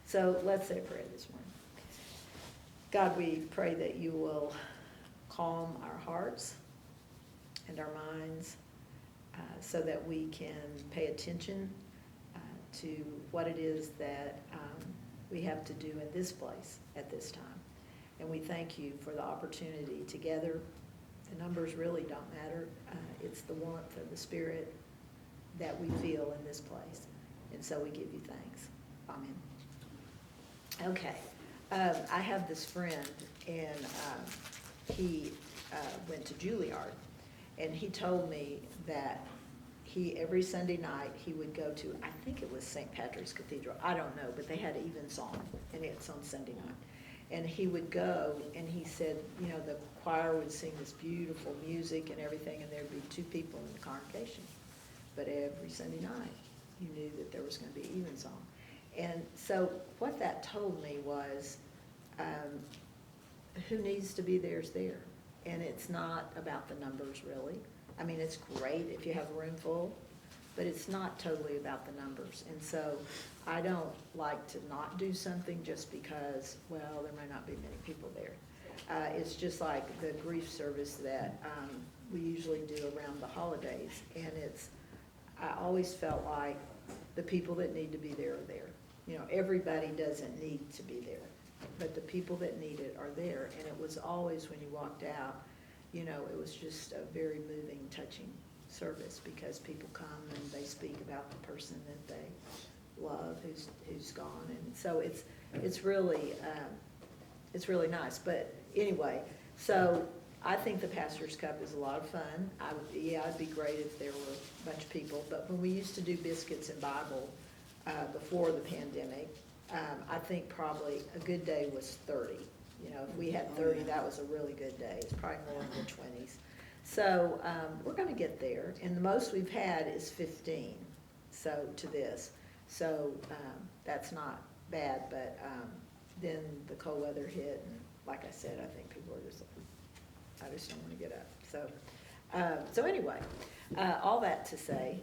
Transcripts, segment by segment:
So let's say a prayer this morning. God, we pray that you will calm our hearts and our minds so that we can pay attention to what it is that we have to do in this place at this time. And we thank you for the opportunity together. The numbers really don't matter. It's the warmth of the Spirit that we feel in this place. And so we give you thanks. Amen. Okay. I have this friend, and he went to Juilliard, and he told me that every Sunday night he would go to, I think it was St. Patrick's Cathedral, I don't know, but they had evensong, and it's on Sunday night. And he would go, and he said, you know, the choir would sing this beautiful music and everything, and there'd be 2 people in the congregation. But every Sunday night, you knew that there was going to be evensong. And so what that told me was, who needs to be there is there. And it's not about the numbers, really. I mean, it's great if you have a room full, but it's not totally about the numbers. And so I don't like to not do something just because, well, there might not be many people there. It's just like the grief service that we usually do around the holidays. And I always felt like the people that need to be there are there. You know, everybody doesn't need to be there, but the people that need it are there. And it was always, when you walked out, you know, it was just a very moving, touching service, because people come and they speak about the person that they love who's gone. And so it's really nice. But anyway, so I think the Pastor's Cup is a lot of fun. It'd be great if there were a bunch of people. But when we used to do Biscuits and Bible before the pandemic, I think probably a good day was 30. You know, if we had 30, that was a really good day. It's probably more in the 20s. So we're going to get there. And the most we've had is 15, so to this. So that's not bad. But then the cold weather hit. And like I said, I think people are just like, I just don't want to get up. So anyway, all that to say,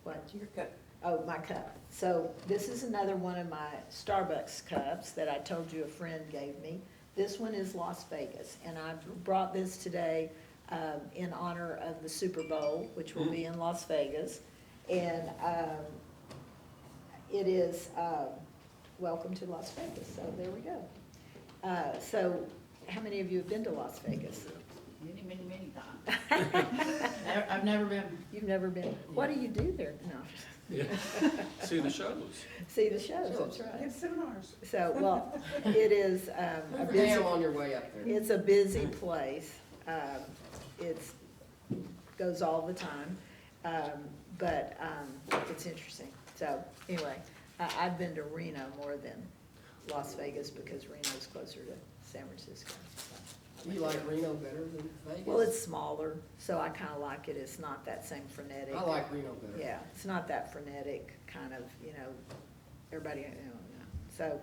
what? Your cup. Oh, my cup. So this is another one of my Starbucks cups that I told you a friend gave me. This one is Las Vegas, and I brought this today in honor of the Super Bowl, which will be in Las Vegas. And it is welcome to Las Vegas, so there we go. So how many of you have been to Las Vegas? Many times. I've never been. You've never been? What do you do there? No. Yeah. See the shows. See the shows, that's right. Get seminars. So, well, it is a busy, on your way up there. it's a busy place. It's goes all the time, but it's interesting. So anyway, I've been to Reno more than Las Vegas because Reno's closer to San Francisco. Do you like Reno better than Vegas? Well, it's smaller, so I kind of like it. It's not that same frenetic. I like Reno better. Yeah, it's not that frenetic kind of, you know, everybody, you know. So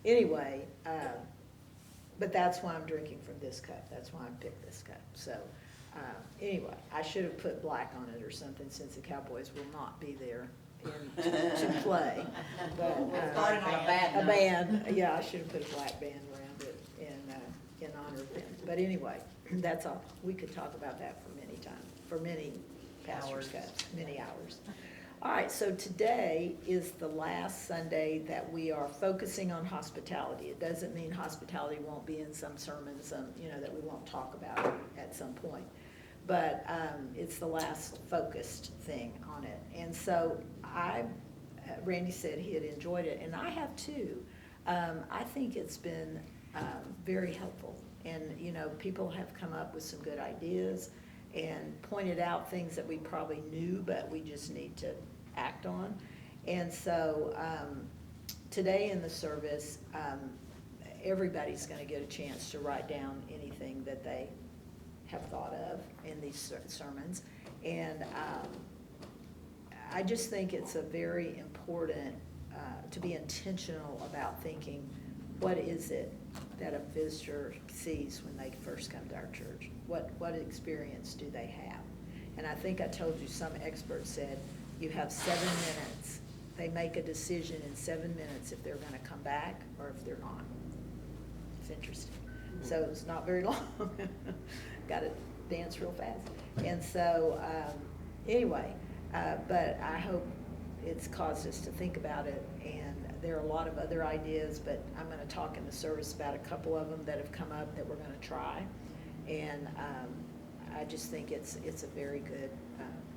anyway, but that's why I'm drinking from this cup. That's why I picked this cup. So anyway, I should have put black on it or something, since the Cowboys will not be there to play. But Starting on a bad a note. band, yeah, I should have put a black band around it in honor of them. But anyway, that's all. We could talk about that for many Pastor's Cups, many hours. All right, so today is the last Sunday that we are focusing on hospitality. It doesn't mean hospitality won't be in some sermons, you know, that we won't talk about it at some point. But it's the last focused thing on it. And so Randy said he had enjoyed it, and I have too. I think it's been very helpful. And, you know, people have come up with some good ideas and pointed out things that we probably knew, but we just need to act on. And so today in the service, everybody's going to get a chance to write down anything that they have thought of in these sermons. And I just think it's a very important to be intentional about thinking, what is it that a visitor sees when they first come to our church? What experience do they have? And I think I told you, some experts said you have 7 minutes they make a decision in 7 minutes if they're gonna come back or if they're not. It's interesting. So it's not very long. Gotta dance real fast. And so, anyway, but I hope it's caused us to think about it, and there are a lot of other ideas, but I'm gonna talk in the service about a couple of them that have come up that we're gonna try. And I just think it's a very good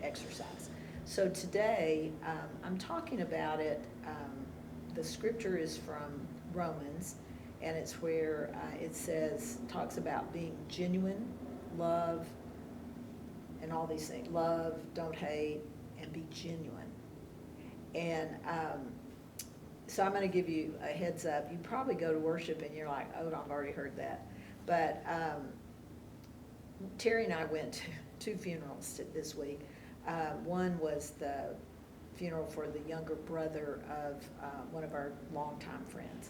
exercise. So today, I'm talking about it, the scripture is from Romans, and it's where it says, talks about being genuine, love, and all these things. Love, don't hate, and be genuine. And so I'm going to give you a heads up. You probably go to worship and you're like, oh, I've already heard that. But Terry and I went to 2 funerals this week. One was the funeral for the younger brother of one of our longtime friends.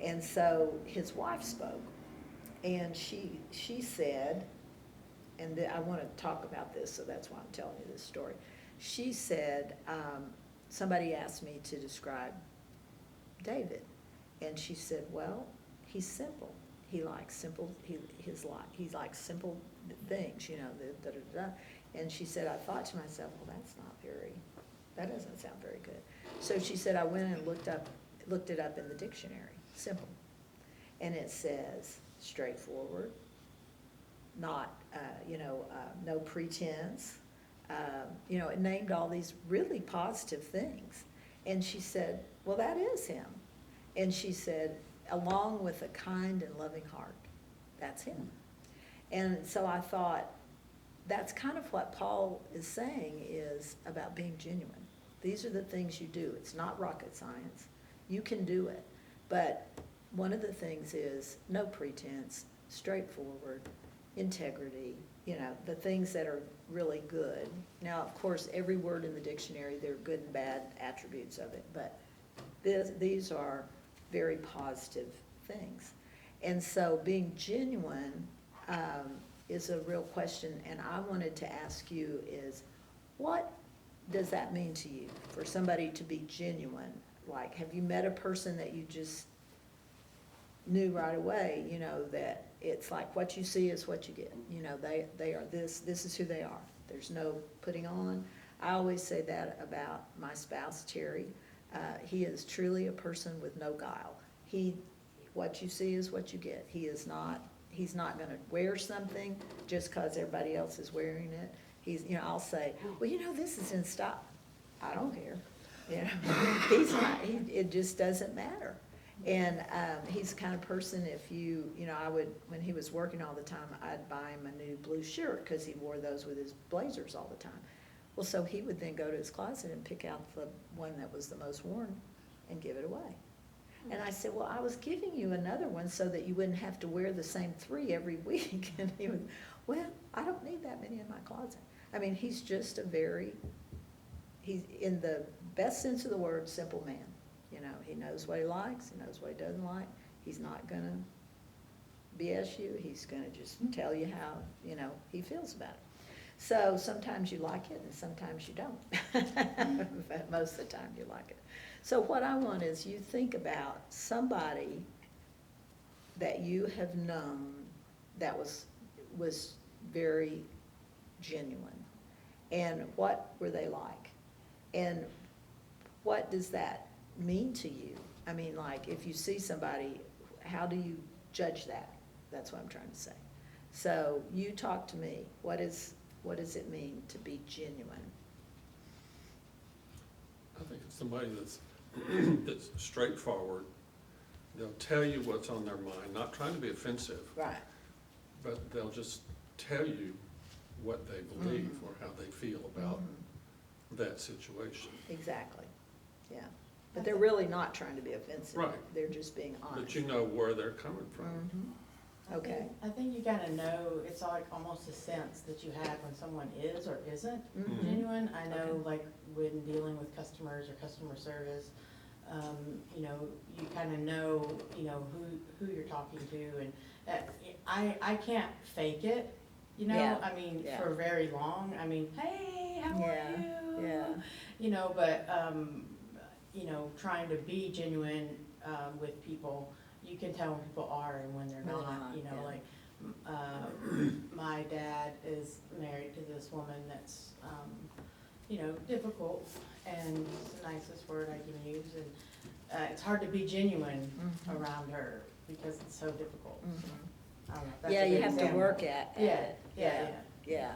And so his wife spoke, and she said, and I want to talk about this, so that's why I'm telling you this story. She said, somebody asked me to describe David, and she said, well, he's simple. He likes simple, he likes simple things, you know, da-da-da-da. And she said, I thought to myself, well, that doesn't sound very good. So she said, I went and looked it up in the dictionary, simple. And it says straightforward, not, no pretense. It named all these really positive things. And she said, well, that is him. And she said, along with a kind and loving heart, that's him. And so I thought, that's kind of what Paul is saying is about being genuine. These are the things you do. It's not rocket science. You can do it. But one of the things is no pretense, straightforward, integrity, the things that are really good. Now, of course, every word in the dictionary, there are good and bad attributes of it, but these are very positive things. And so being genuine is a real question, and I wanted to ask you is, what does that mean to you for somebody to be genuine? Like, have you met a person that you just knew right away, that it's like what you see is what you get. They are this is who they are. There's no putting on. I always say that about my spouse, Terry. He is truly a person with no guile. What you see is what you get. He's not gonna wear something just because everybody else is wearing it. I'll say, well, this is in style. I don't care. He's not, it just doesn't matter. And he's the kind of person, if I would, when he was working all the time, I'd buy him a new blue shirt because he wore those with his blazers all the time. Well, so he would then go to his closet and pick out the one that was the most worn and give it away. And I said, well, I was giving you another one so that you wouldn't have to wear the same 3 every week. And he was, well, I don't need that many in my closet. I mean, he's just he's in the best sense of the word, simple man. He knows what he likes, he knows what he doesn't like. He's not gonna BS you, he's gonna just tell you how, he feels about it. So sometimes you like it and sometimes you don't. But most of the time you like it. So what I want is you think about somebody that you have known that was very genuine. And what were they like? And what does that mean to you? I mean, like, if you see somebody, how do you judge that? That's what I'm trying to say. So you talk to me. What does it mean to be genuine? I think it's somebody that's straightforward. They'll tell you what's on their mind, not trying to be offensive. Right. But they'll just tell you what they believe or how they feel about that situation. Exactly. Yeah. But they're really not trying to be offensive. Right. They're just being honest. But you know where they're coming from. Okay. I think you gotta know, it's like almost a sense that you have when someone is or isn't genuine. I know, like, when dealing with customers or customer service, you kind of know, who you're talking to, and I can't fake it, Yeah. I mean, Yeah. for very long. I mean, hey, how are you? Yeah. But you know, trying to be genuine, with people, you can tell when people are and when they're When they're not, not, you know, yeah. like, my dad is married to this woman that's, you know, difficult, and it's the nicest word I can use, and, it's hard to be genuine Mhm. around her, because it's so difficult. Mhm. I don't know, that's a Yeah, you good have to example. work at Yeah, it. yeah, Yeah,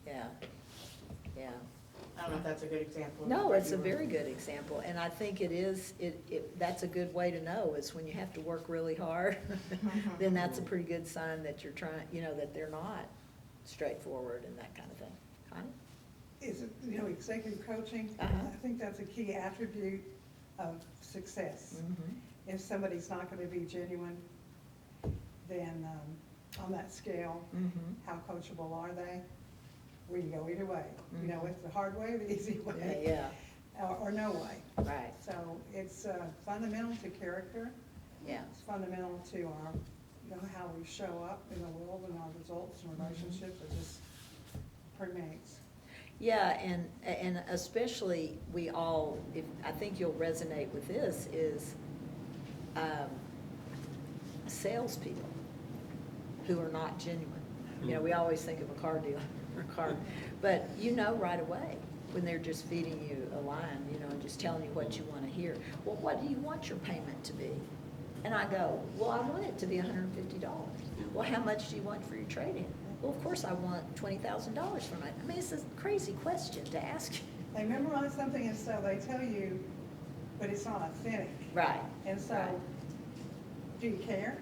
yeah, yeah. I don't know if that's a good example. of No, what it's you a were- very good example, and I think it is, that's a good way to know, is when you have to work really hard, then that's a pretty good sign that you're trying, you know, that they're not straightforward and that kind of thing. Connie? Is it, you know, executive coaching, Uh-huh. I think that's a key attribute of success. Mhm. If somebody's not gonna be genuine, then, on that scale, Mhm. how coachable are they? We can go either way, you know, Mhm. it's the hard way or the easy Yeah, way. yeah, Or no way. right, So it's fundamental to character, yeah. it's fundamental to our, you know, how we show up in the world and our results and relationships, it just permeates. Yeah, and especially, we all, I think you'll resonate with this, is salespeople who are not genuine. You know, we always think of a car dealer, or car, but you know right away when they're just feeding you a line, you know, and just telling you what you want to hear. Well, what do you want your payment to be? And I go, well, I want it to be $150. Well, how much do you want for your trade-in? Well, of course, I want $20,000 for my, I mean, it's a crazy question to ask you. They memorize something and so they tell you, but it's not authentic. Right. And so, Right. do you care?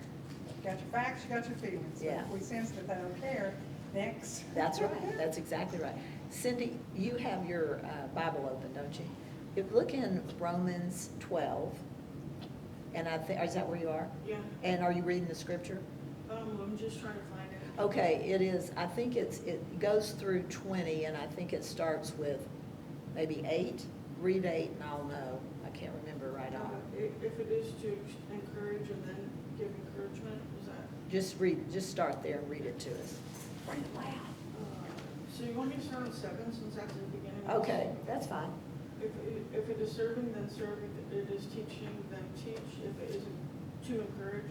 You got your facts, you got your feelings. Yeah. If we sense that they don't care, next. That's right, that's exactly right. Cindy, you have your Bible open, don't you? Look in Romans 12, and I think, is that where you are? Yeah, And are you reading the scripture? I'm just trying to find it. Okay, it is, I think it goes through 20, and I think it starts with maybe 8. Read 8 and I'll know. I can't remember right off. If it is to encourage and then give encouragement, is that, Just start there and read it to us. Read it loud. so you want me to start on 7 since that's the beginning? of this? Okay, that's fine. If it is serving, then serve. If it is teaching, then teach. If it is to encourage,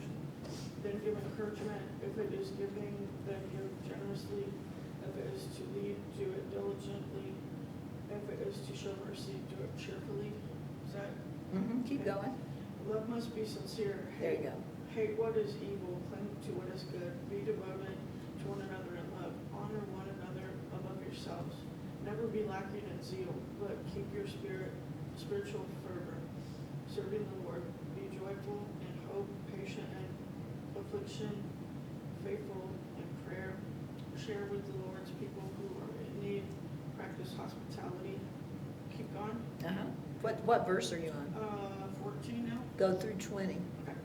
then give encouragement. If it is giving, then give generously. If it is to lead, do it diligently. If it is to show mercy, do it cheerfully. Is that? Keep going. Love must be sincere. There you go. Hate what is evil, cling to what is good. Be devoted to one another in love. Honor one another above yourselves. Never be lacking in zeal, but keep your spiritual fervor. Serving the Lord, be joyful in hope, patient in affliction, faithful in prayer. Share with the Lord's people who are in need. Practice hospitality. Keep going. What verse are you on? 14 now. Go through 20. Okay.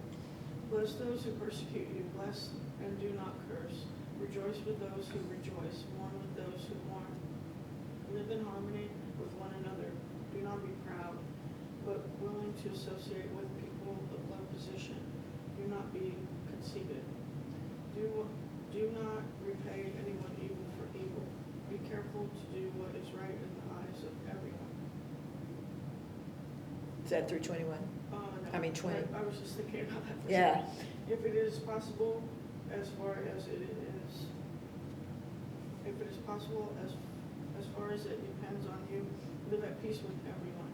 Bless those who persecute you. Bless and do not curse. Rejoice with those who rejoice. Mourn with those who mourn. Live in harmony with one another. Do not be proud, but willing to associate with people of low position. Do not be conceited. Do not repay anyone evil for evil. Be careful to do what is right in the eyes of everyone. Is that through 21? No, I mean, 20. I was just thinking about that. for a Yeah. second. If it is possible, as far as it is, if it is possible, as far as it depends on you, live at peace with everyone.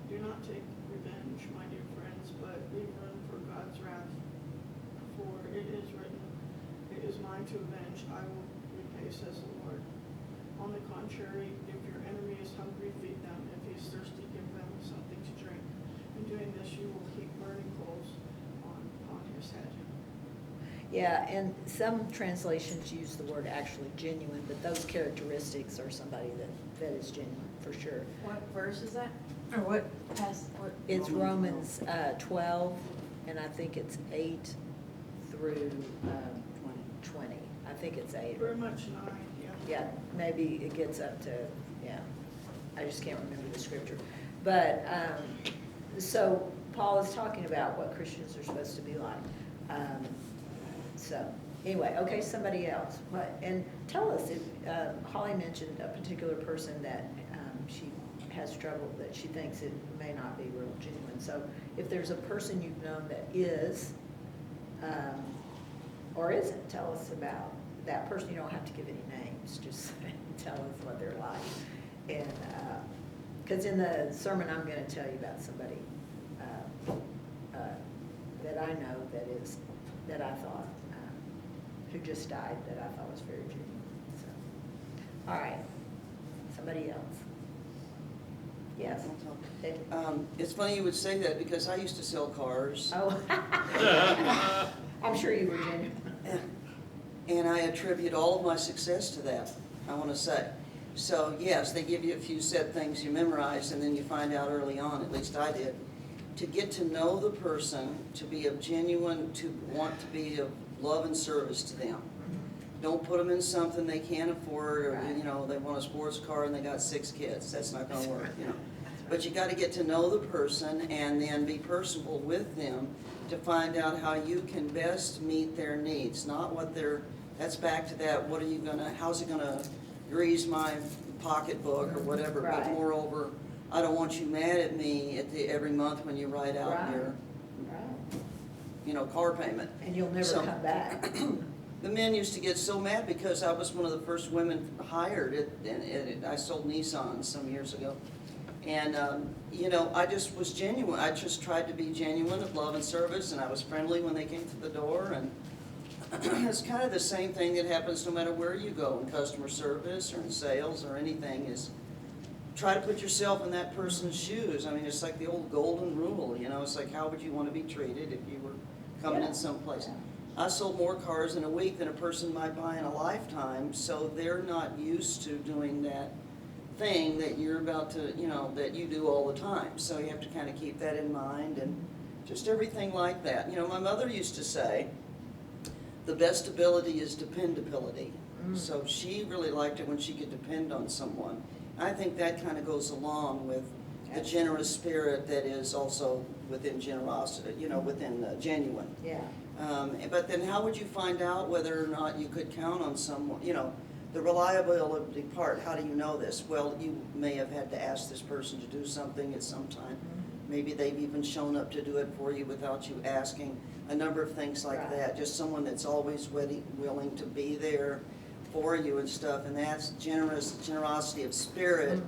Do not take revenge, my dear friends, but leave room for God's wrath. For it is written, it is mine to avenge, I will repay, says the Lord. On the contrary, if your enemy is hungry, feed them. If he is thirsty, give them something to drink. In doing this, you will heap burning coals on his head. Yeah, and some translations use the word actually genuine, but those characteristics are somebody that is genuine, for sure. What verse is that? Or what what? It's Romans 12, and I think it's 8 through 20. I think it's 8. Very much 9, yeah. Yeah, maybe it gets up to, yeah, I just can't remember the scripture. But, so Paul is talking about what Christians are supposed to be like. So, anyway, okay, somebody else. What? And tell us, if Holly mentioned a particular person that she has trouble, that she thinks it may not be real genuine. So if there's a person you've known that is, or isn't, tell us about that person. You don't have to give any names, just tell us what they're like. And, because in the sermon, I'm gonna tell you about somebody that I know that I thought, who just died, that I thought was very genuine, so. All right, somebody else. Yes. Becky? It's funny you would say that because I used to sell cars. Oh. I'm sure you were genuine. And I attribute all of my success to that, I want to say. So yes, they give you a few set things you memorize and then you find out early on, at least I did, to get to know the person, to be of genuine, to want to be of love and service to them. Don't put them in something they can't afford, or, Right. you know, they want a sports car and they got 6 kids. That's not gonna work, you know. But you gotta get to know the person and then be personable with them to find out how you can best meet their needs, not what they're, that's back to that, what are you gonna, how's it gonna grease my pocketbook or whatever. But Right. moreover, I don't want you mad at me every month when you write out Right. your, Right. you know, car payment. And you'll never So- come back. The men used to get so mad because I was one of the first women hired and I sold Nissans some years ago. And, you know, I just was genuine. I just tried to be genuine of love and service, and I was friendly when they came through the door. And it's kind of the same thing that happens no matter where you go in customer service or in sales or anything, is try to put yourself in that person's shoes. I mean, it's like the old golden rule, you know, it's like how would you want to be treated if you were coming Yeah. in someplace? I sold more cars in a week than a person might buy in a lifetime, so they're not used to doing that thing that you're about to, you know, that you do all the time. So you have to kind of keep that in mind and just everything like that. You know, my mother used to say, the best ability is dependability. So she really liked it when she could depend on someone. I think that kind of goes along with the generous spirit that is also within generosity, you know, within genuine. Yeah. But then how would you find out whether or not you could count on someone, you know, the reliability part, how do you know this? Well, you may have had to ask this person to do something at some time. Maybe they've even shown up to do it for you without you asking, a number of things like Right. that. Just someone that's always willing to be there for you and stuff, and that's generosity of spirit,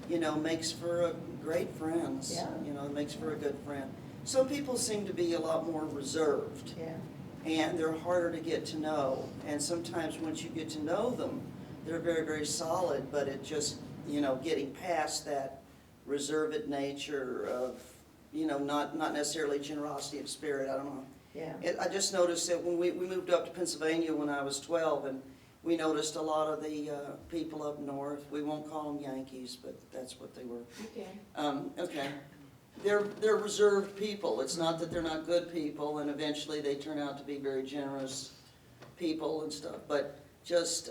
you know, makes for great friends. Yeah. You know, it makes for a good friend. Some people seem to be a lot more reserved. Yeah. And they're harder to get to know. And sometimes once you get to know them, they're very, very solid, but it just, you know, getting past that reserved nature of, you know, not necessarily generosity of spirit, I don't know. Yeah. I just noticed that when we moved up to Pennsylvania when I was 12, and we noticed a lot of the people up north, we won't call them Yankees, but that's what they were. Okay. Okay. They're reserved people. It's not that they're not good people, and eventually they turn out to be very generous people and stuff. But just,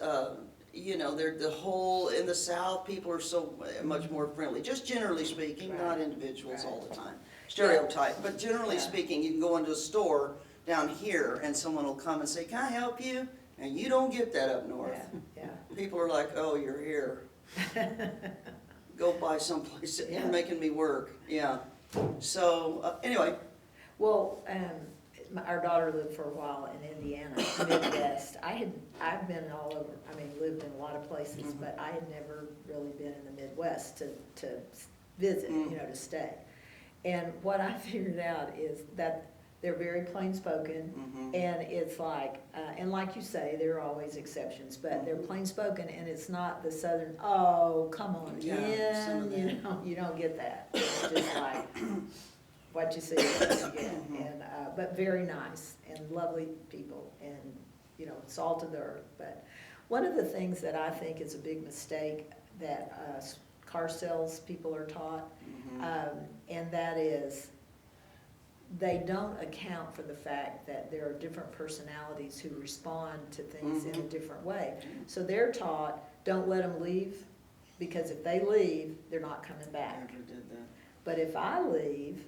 you know, they're the whole, in the South, people are so much more friendly. Just generally speaking, Right. not individuals Right. all the time. Stereotype. But generally Yeah. speaking, you can go into a store down here and someone will come and say, "Can I help you?" And you don't get that up north. Yeah. People are like, "Oh, you're here. Yeah. Go buy someplace. Yeah. You're making me work." Yeah. So, anyway. Well, our daughter lived for a while in Indiana, Midwest. I've been all over, I mean, lived in a lot of places, Mhm. but I had never really been in the Midwest to visit, you know, to stay. And what I figured out is that they're very plain spoken, Mhm. and it's like, and like you say, there are always exceptions, but they're plain spoken, and it's not the southern, oh, come on Yeah, some of in, that. you don't get that. It's just like, what you see is what you get, and, but very nice and lovely people, and, you know, salt of the earth. But one of the things that I think is a big mistake that car sales people are taught, and that is, they don't account for the fact that there are different personalities who respond to things in a different way. So they're taught, don't let them leave, because if they leave, they're not coming back. Never did that. But if I leave,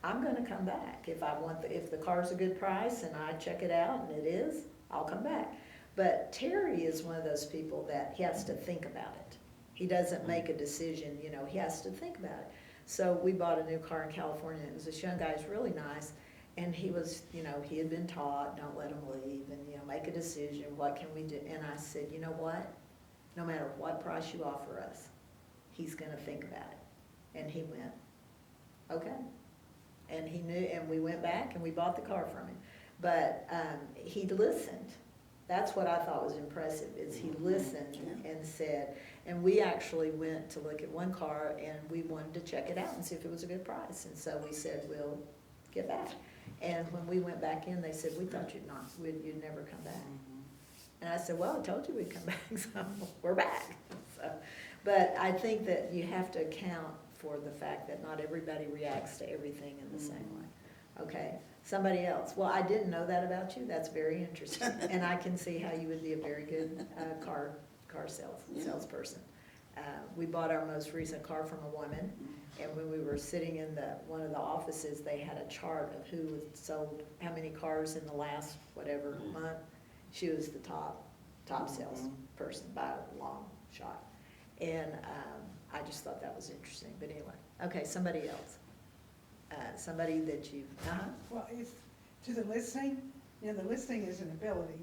I'm gonna come back. If the car's a good price and I check it out and it is, I'll come back. But Terry is one of those people that he has to think about it. He doesn't make a decision, he has to think about it. So we bought a new car in California, and it was this young guy, he's really nice, and he was, he had been taught, don't let him leave, and, make a decision, what can we do? And I said, you know what? No matter what price you offer us, he's gonna think about it. And he went, okay. And he knew, and we went back and we bought the car from him. But he listened. That's what I thought was impressive, is he listened and said, and we actually went to look at one car and we wanted to check it out and see if it was a good price. And so we said, we'll get back. And when we went back in, they said, we thought you'd never come back. And I said, well, I told you we'd come back, so we're back. So, but I think that you have to account for the fact that not everybody reacts to everything in the same way. Okay, somebody else. Well, I didn't know that about you. That's very interesting. And I can see how you would be a very good car salesperson. We bought our most recent car from a woman, and when we were sitting in one of the offices, they had a chart of who had sold how many cars in the last whatever month. She was the top salesperson by a long shot. And I just thought that was interesting. But anyway, okay, somebody else. Somebody that you, Well, it's, to the listening, the listening is an ability,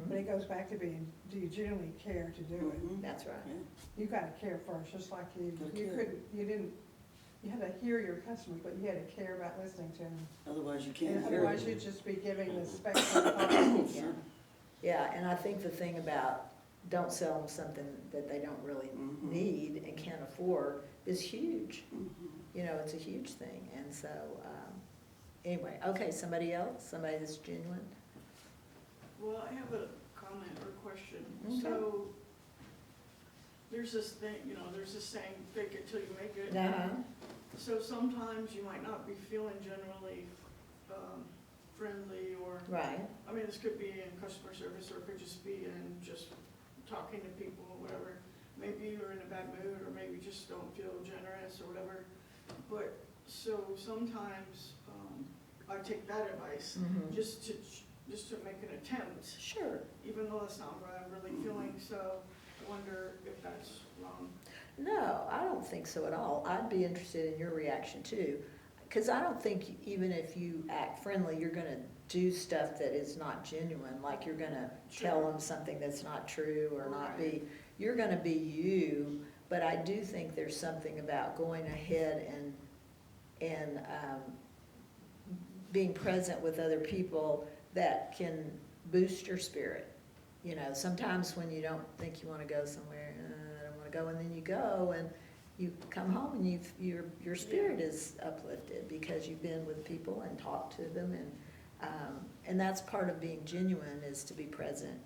but it goes back to being, do you genuinely care to do it? That's right. You gotta care first, just like you had to hear your customers, but you had to care about listening to them. Otherwise you can't hear Otherwise, it. you'd just be giving the spectrum. Yeah. Yeah, and I think the thing about don't sell them something that they don't really need and can't afford is huge. It's a huge thing. And so, anyway, okay, somebody else, somebody that's genuine. Well, I have a comment or question. Okay. So, there's this thing, there's this saying, fake it till you make it. So sometimes you might not be feeling generally friendly or, Right. I mean, this could be in customer service or it could just be in just talking to people or whatever. Maybe you're in a bad mood or maybe just don't feel generous or whatever. But, so sometimes I take that advice just to make an attempt, Sure. even though that's not what I'm really feeling. So I wonder if that's wrong. No, I don't think so at all. I'd be interested in your reaction too. Because I don't think even if you act friendly, you're going to do stuff that is not genuine, like you're going to tell them something that's not true or not be. You're going to be you, but I do think there's something about going ahead and being present with other people that can boost your spirit. Sometimes when you don't think you want to go somewhere, I don't want to go, and then you go and you come home and your spirit is uplifted because you've been with people and talked to them, and that's part of being genuine, is to be present,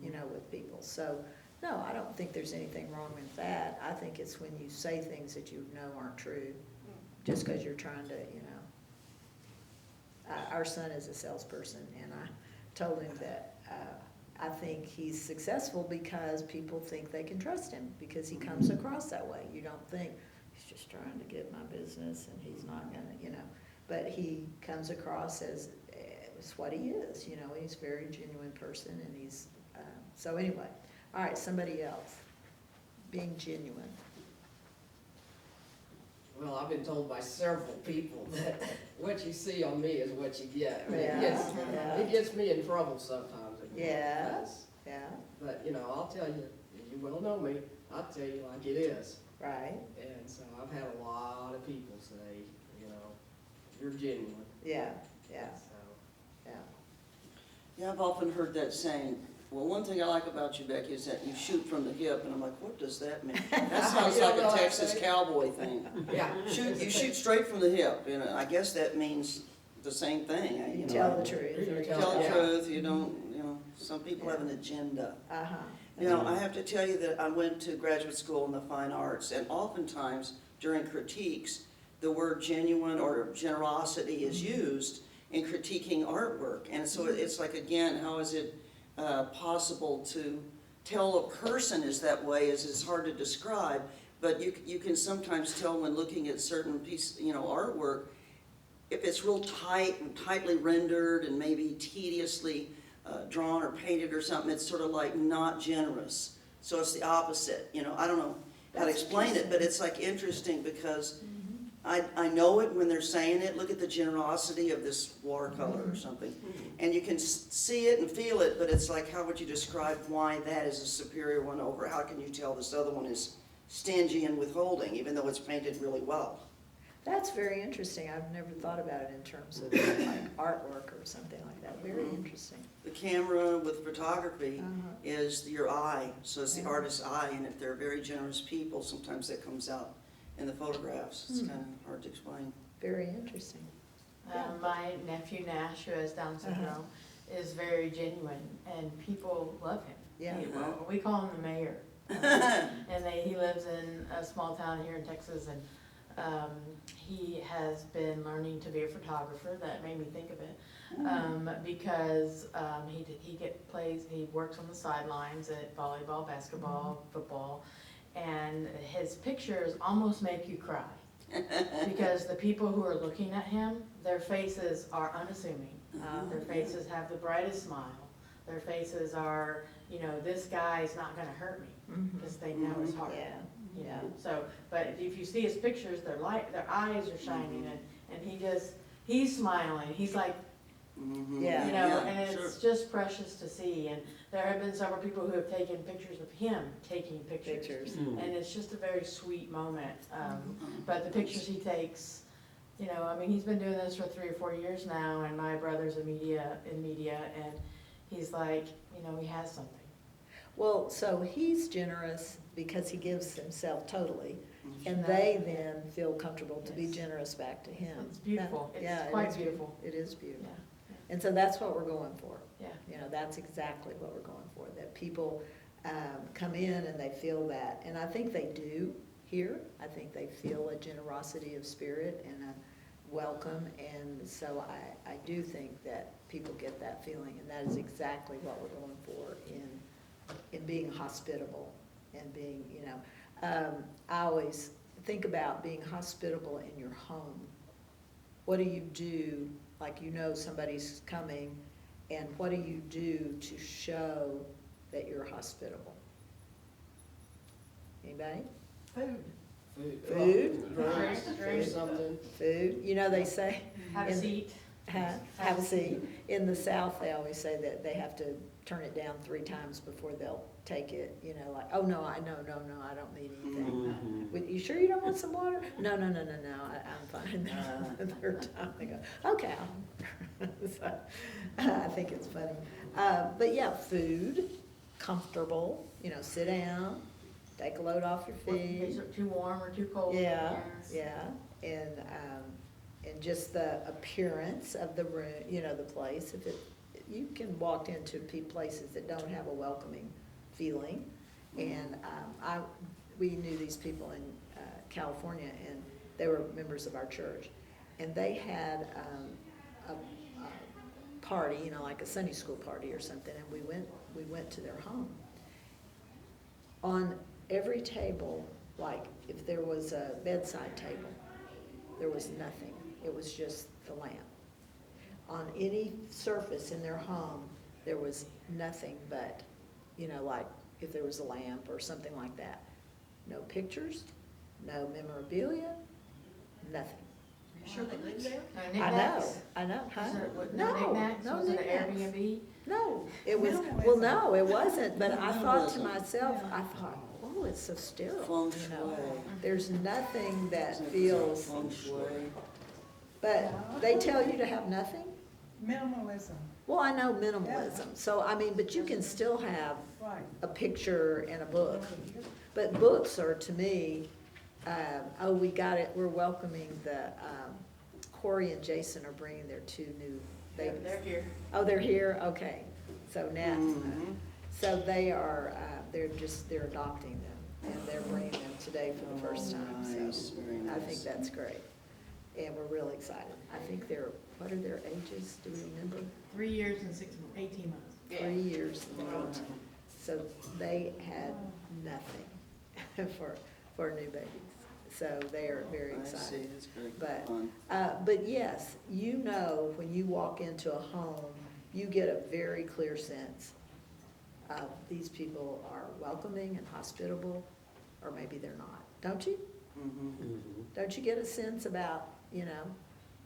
with people. So no, I don't think there's anything wrong with that. I think it's when you say things that you know aren't true, just because you're trying to, our son is a salesperson, and I told him that I think he's successful because people think they can trust him, because he comes across that way. You don't think he's just trying to get my business and he's not gonna, but he comes across as it's what he is, he's a very genuine person, and he's, so anyway. All right, somebody else, being genuine. Well, I've been told by several people that what you see on me is what you get. I mean, Yeah. it gets me in trouble sometimes. Yeah. Yeah, But, I'll tell you, you well know me, I'll tell you like it is. right, And so I've had a lot of people say, you're genuine. yeah, So, yeah. Yeah, I've often heard that saying. Well, one thing I like about you, Becky, is that you shoot from the hip, and I'm like, what does that mean? That sounds like a Texas cowboy thing. yeah. You shoot straight from the hip, I guess that means the same thing. You tell the truth. Or you Tell the Yeah. truth, you don't, some people have an agenda. I have to tell you that I went to graduate school in the fine arts, and oftentimes during critiques, the word genuine or generosity is used in critiquing artwork. And so it's like, again, how is it possible to tell a person is that way, as it's hard to describe, but you can sometimes tell when looking at certain piece, artwork, if it's real tight and tightly rendered and maybe tediously drawn or painted or something, it's sort of like not generous. So it's the opposite, I don't know. how to explain it, but it's like interesting because I know it when they're saying it. Look at the generosity of this watercolor or something. And you can see it and feel it, but it's like, how would you describe why that is a superior one over? How can you tell this other one is stingy and withholding, even though it's painted really well? That's very interesting. I've never thought about it in terms of like artwork or something like that. Very interesting. The camera with photography Uh-huh. is your eye, so it's the Yeah. artist's eye, and if they're very generous people, sometimes that comes out in the photographs. It's Hmm. kind of hard to explain. Very interesting. Yeah. My nephew Nash, who has Down syndrome, is very genuine, and people love him. Yeah. Well, we call him the mayor. And he lives in a small town here in Texas, and he has been learning to be a photographer. That made me think of it, because he works on the sidelines at volleyball, basketball, football, and his pictures almost make you cry. Because the people who are looking at him, their faces are unassuming. Their faces have the brightest smile. Their faces are, this guy's not gonna hurt me, because they know his heart. Yeah, yeah. So, but if you see his pictures, their eyes are shining, and he's smiling, he's like, Yeah. and it's just precious to see. And there have been several people who have taken pictures of him taking pictures. Pictures. And it's just a very sweet moment. But the pictures he takes, he's been doing this for 3 or 4 years now, and my brother's in media, and he's like, he has something. Well, so he's generous because he gives himself totally, and Mhm. they then feel comfortable to be Yes. generous back to him. It's beautiful. That- It's yeah, it quite is beautiful. It is beautiful. Yeah, And so that's what we're going for. yeah. That's exactly what we're going for, that people come in and they feel that. And I think they do here. I think they feel a generosity of spirit and a welcome. And so I do think that people get that feeling. And that is exactly what we're going for in being hospitable and being, I always think about being hospitable in your home. What do you do, like somebody's coming, and what do you do to show that you're hospitable? Anybody? Food. Food? Drinks, or Drinks. something. Food, they say. Have a in- seat. Have a seat. In the South, they always say that they have to turn it down 3 times before they'll take it, like, oh, no, I don't need anything. You sure you don't want some water? No, I'm fine. The 3rd time, they go, okay. So, I think it's funny. But yeah, food, comfortable, sit down, take a load off your feet. Is it too warm or too cold? Yeah, yeah, and just the appearance of the room, the place. You can walk into places that don't have a welcoming feeling. And we knew these people in California, and they were members of our church. And they had a party, like a Sunday school party or something, and we went to their home. On every table, like if there was a bedside table, there was nothing. It was just the lamp. On any surface in their home, there was nothing but, like if there was a lamp or something like that. No pictures, no memorabilia, nothing. Sure they live there? I know, huh? No knickknacks? No Was it an knickknacks. Airbnb? No, it was, well, no, it wasn't, but I thought to myself, oh, it's so sterile, Feng shui. There's nothing that feels, Feng shui. but they tell you to have nothing? Minimalism, Well, I know minimalism, so, but you can still have right. a picture and a book. But books are, to me, we got it, we're welcoming Corey and Jason are bringing their 2 new babies. They're here. Oh, they're here, okay. So now, so they are, they're adopting them, and they're bringing them today for the first time, Nice, so very I nice. think that's great. And we're really excited. I think what are their ages, do we remember? 3 years and 18 months. 3 years and 18. So they had nothing for new babies, so they are very I see, excited. it's very But, fun. but yes, when you walk into a home, you get a very clear sense of these people are welcoming and hospitable, or maybe they're not, don't you? Mhm. Don't you get a sense about, you know,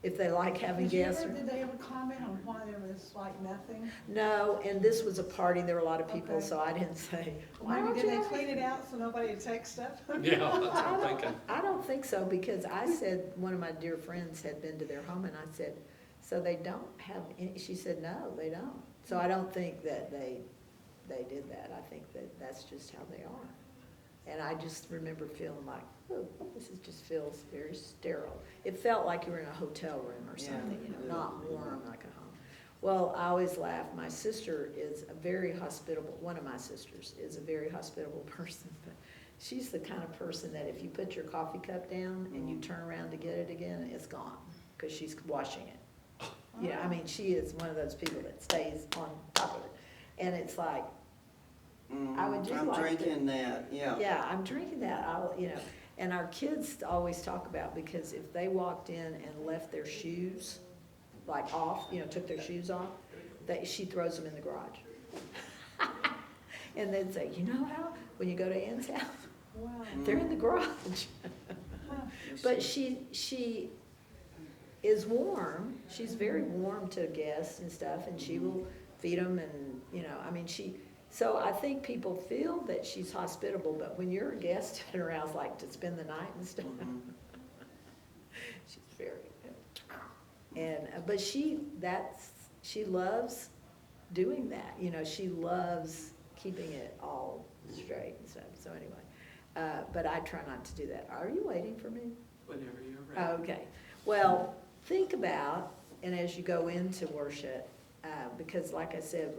if they like having guests? Did they ever comment on why there was like nothing? No, and this was a party, there were a lot of people, Okay. so I didn't say, why Maybe don't did you they have clean it out so nobody would take stuff? Yeah, that's what I'm thinking. I don't think so, because I said, one of my dear friends had been to their home, and I said, so they don't have any, she said, no, they don't. So I don't think that they did that, I think that that's just how they are. And I just remember feeling like, oh, just feels very sterile. It felt like you were in a hotel room or Yeah. something, you know, not warm like a home. Well, I always laugh, my sister is a very hospitable, one of my sisters is a very hospitable person, but she's the kind of person that if you put your coffee cup down and you turn around to get it again, it's gone, because she's washing it. Yeah, I mean, she is one of those people that stays on top of it. And it's like, I would just I'm like to- drinking that, yeah. yeah, I'm drinking that, you know, and our kids always talk about, because if they walked in and left their shoes, like off, you know, took their shoes off, she throws them in the garage. And then say, you know how, when you go to Ann's house, Wow. they're in the garage. Huh. But she is warm, she's very warm to guests and stuff, and she will feed them and, you know, I mean, so I think people feel that she's hospitable, but when you're a guest at her house, like to spend the night and stuff, she's very, and, but she loves doing that, you know, she loves keeping it all straight and stuff, so anyway. But I try not to do that. Are you waiting for me? Whenever you're ready. Okay, well, think about, and as you go into worship, because like I said,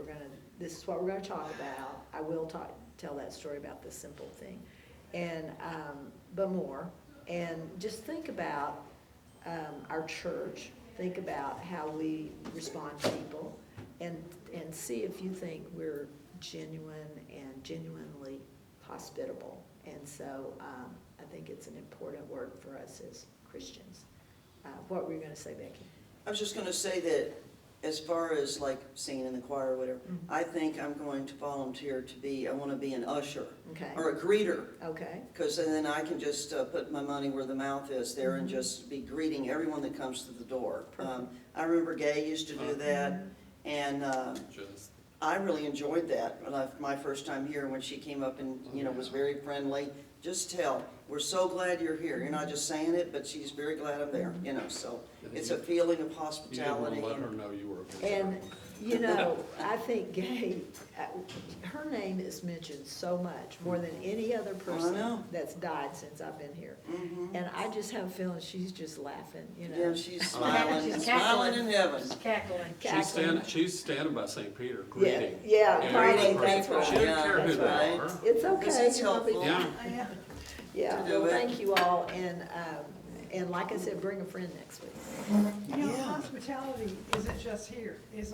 this is what we're gonna talk about. I will tell that story about the simple thing, and, but more. And just think about our church, think about how we respond to people, and see if you think we're genuine and genuinely hospitable. And so I think it's an important word for us as Christians. What were you gonna say, Becky? I was just gonna say that as far as like singing in the choir or whatever, I think I'm going to volunteer I wanna be an usher. Okay. Or a greeter, Okay, because then I can just put my money where the mouth is there and just be greeting everyone that comes to the door. I remember Gay used to do that, and Just, I really enjoyed that my first time here, when she came up and, you know, was very friendly. Just tell, we're so glad you're here. You're not just saying it, but she's very glad I'm there, you know, so it's a feeling of you didn't want hospitality. to let her know you were a visitor. and, you know, I think Gay, her name is mentioned so much, more than any other person know. that's died since I've been here. Mhm. And I just have a feeling she's just laughing, you know. Yeah, she's smiling, She's smiling cackling. in heaven. Cackling. Cackling. She's standing by St. Peter Yeah, greeting. yeah, every probably, person. that's right. She didn't Yeah, care who that's they right. are. It's This okay. is helpful. Yeah. Yeah. Yeah, to do well, it. thank you all, and like I said, bring a friend next week. You know, hospitality isn't just here, it's